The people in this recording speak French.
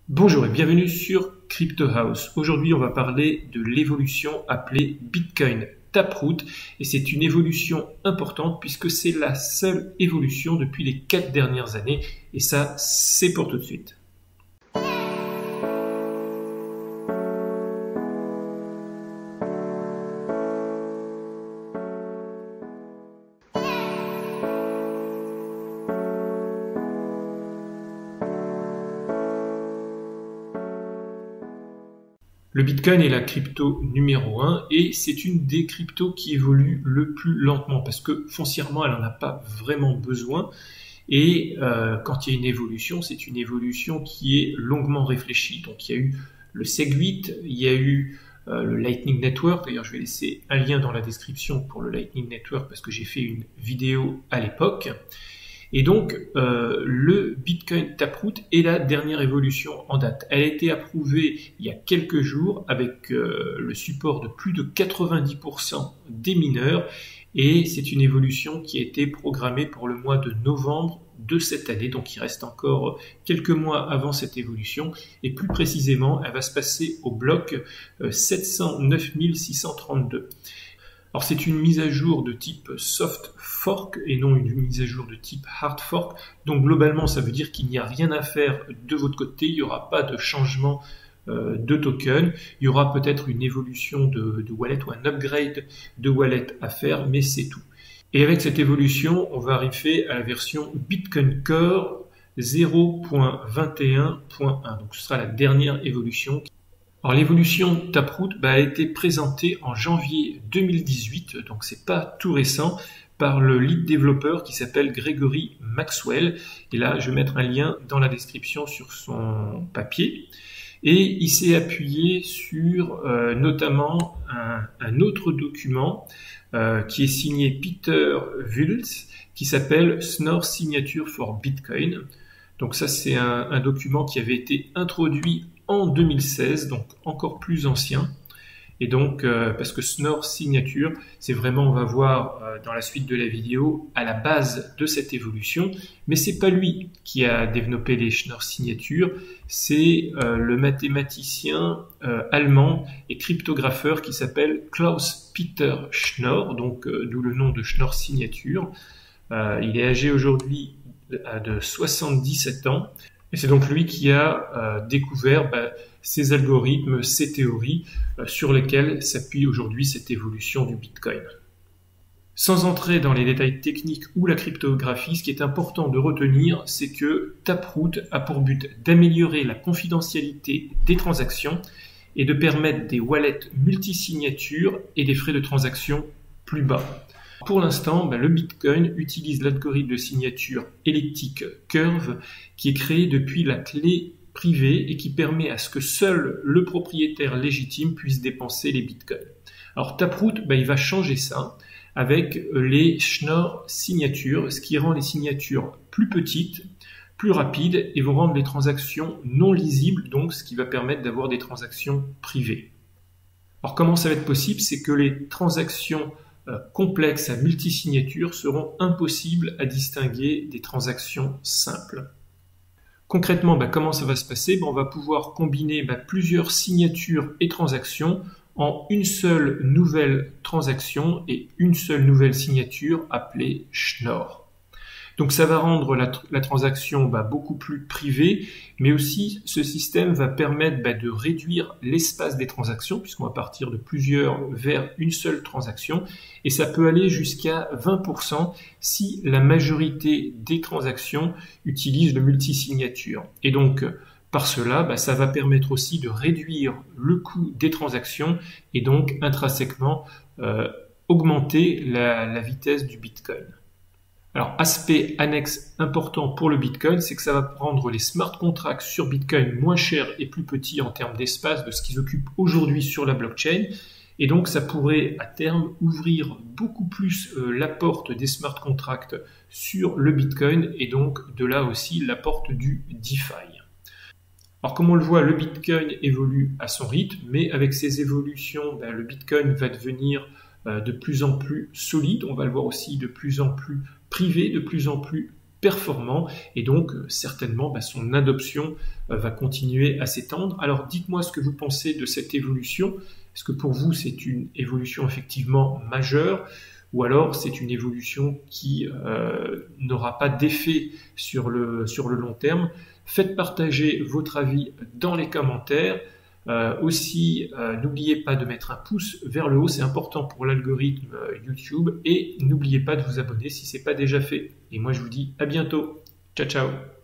Bonjour et bienvenue sur Crypto House. Aujourd'hui, on va parler de l'évolution appelée Bitcoin Taproot et c'est une évolution importante puisque c'est la seule évolution depuis les 4 dernières années et ça, c'est pour tout de suite. Le Bitcoin est la crypto numéro 1 et c'est une des cryptos qui évolue le plus lentement parce que foncièrement elle n'en a pas vraiment besoin et quand il y a une évolution, c'est une évolution qui est longuement réfléchie. Donc il y a eu le SegWit, il y a eu le Lightning Network, d'ailleurs je vais laisser un lien dans la description pour le Lightning Network parce que j'ai fait une vidéo à l'époque. Et donc, le Bitcoin Taproot est la dernière évolution en date. Elle a été approuvée il y a quelques jours avec le support de plus de 90% des mineurs et c'est une évolution qui a été programmée pour le mois de novembre de cette année. Donc, il reste encore quelques mois avant cette évolution et plus précisément, elle va se passer au bloc 709 632. Alors c'est une mise à jour de type soft fork et non une mise à jour de type hard fork. Donc globalement ça veut dire qu'il n'y a rien à faire de votre côté, il n'y aura pas de changement de token. Il y aura peut-être une évolution de wallet ou un upgrade de wallet à faire, mais c'est tout. Et avec cette évolution, on va arriver à la version Bitcoin Core 0.21.1. Donc ce sera la dernière évolution. Alors l'évolution Taproot a été présentée en janvier 2018, donc c'est pas tout récent, par le lead développeur qui s'appelle Gregory Maxwell. Et là, je vais mettre un lien dans la description sur son papier. Et il s'est appuyé sur notamment un autre document qui est signé Peter Wultz, qui s'appelle Schnorr Signature for Bitcoin. Donc ça, c'est un document qui avait été introduit en 2016, donc encore plus ancien. Et donc, parce que Schnorr Signature, c'est vraiment, on va voir dans la suite de la vidéo, à la base de cette évolution. Mais c'est pas lui qui a développé les Schnorr Signatures, c'est le mathématicien allemand et cryptographeur qui s'appelle Klaus-Peter Schnorr, donc d'où le nom de Schnorr Signature. Il est âgé aujourd'hui de 77 ans. Et c'est donc lui qui a découvert ces algorithmes, ces théories sur lesquelles s'appuie aujourd'hui cette évolution du Bitcoin. Sans entrer dans les détails techniques ou la cryptographie, ce qui est important de retenir, c'est que Taproot a pour but d'améliorer la confidentialité des transactions et de permettre des wallets multisignatures et des frais de transaction plus bas. Pour l'instant, le Bitcoin utilise l'algorithme de signature elliptique Curve qui est créé depuis la clé privée et qui permet à ce que seul le propriétaire légitime puisse dépenser les Bitcoins. Alors Taproot, il va changer ça avec les Schnorr signatures, ce qui rend les signatures plus petites, plus rapides et vont rendre les transactions non lisibles, donc ce qui va permettre d'avoir des transactions privées. Alors comment ça va être possible? C'est que les transactions complexes à multisignature seront impossibles à distinguer des transactions simples. Concrètement, comment ça va se passer? On va pouvoir combiner plusieurs signatures et transactions en une seule nouvelle transaction et une seule nouvelle signature appelée Schnorr. Donc ça va rendre la transaction beaucoup plus privée, mais aussi ce système va permettre de réduire l'espace des transactions, puisqu'on va partir de plusieurs vers une seule transaction, et ça peut aller jusqu'à 20% si la majorité des transactions utilisent le multisignature. Et donc par cela, ça va permettre aussi de réduire le coût des transactions et donc intrinsèquement augmenter la vitesse du Bitcoin. Alors, aspect annexe important pour le Bitcoin, c'est que ça va rendre les smart contracts sur Bitcoin moins chers et plus petits en termes d'espace de ce qu'ils occupent aujourd'hui sur la blockchain. Et donc, ça pourrait à terme ouvrir beaucoup plus la porte des smart contracts sur le Bitcoin et donc de là aussi la porte du DeFi. Alors, comme on le voit, le Bitcoin évolue à son rythme, mais avec ces évolutions, le Bitcoin va devenir de plus en plus solide. On va le voir aussi de plus en plus privé, de plus en plus performant et donc certainement son adoption va continuer à s'étendre. Alors dites-moi ce que vous pensez de cette évolution. Est-ce que pour vous c'est une évolution effectivement majeure ou alors c'est une évolution qui n'aura pas d'effet sur le long terme? Faites partager votre avis dans les commentaires. Aussi, n'oubliez pas de mettre un pouce vers le haut, c'est important pour l'algorithme YouTube, et n'oubliez pas de vous abonner si ce n'est pas déjà fait. Et moi je vous dis à bientôt. Ciao ciao.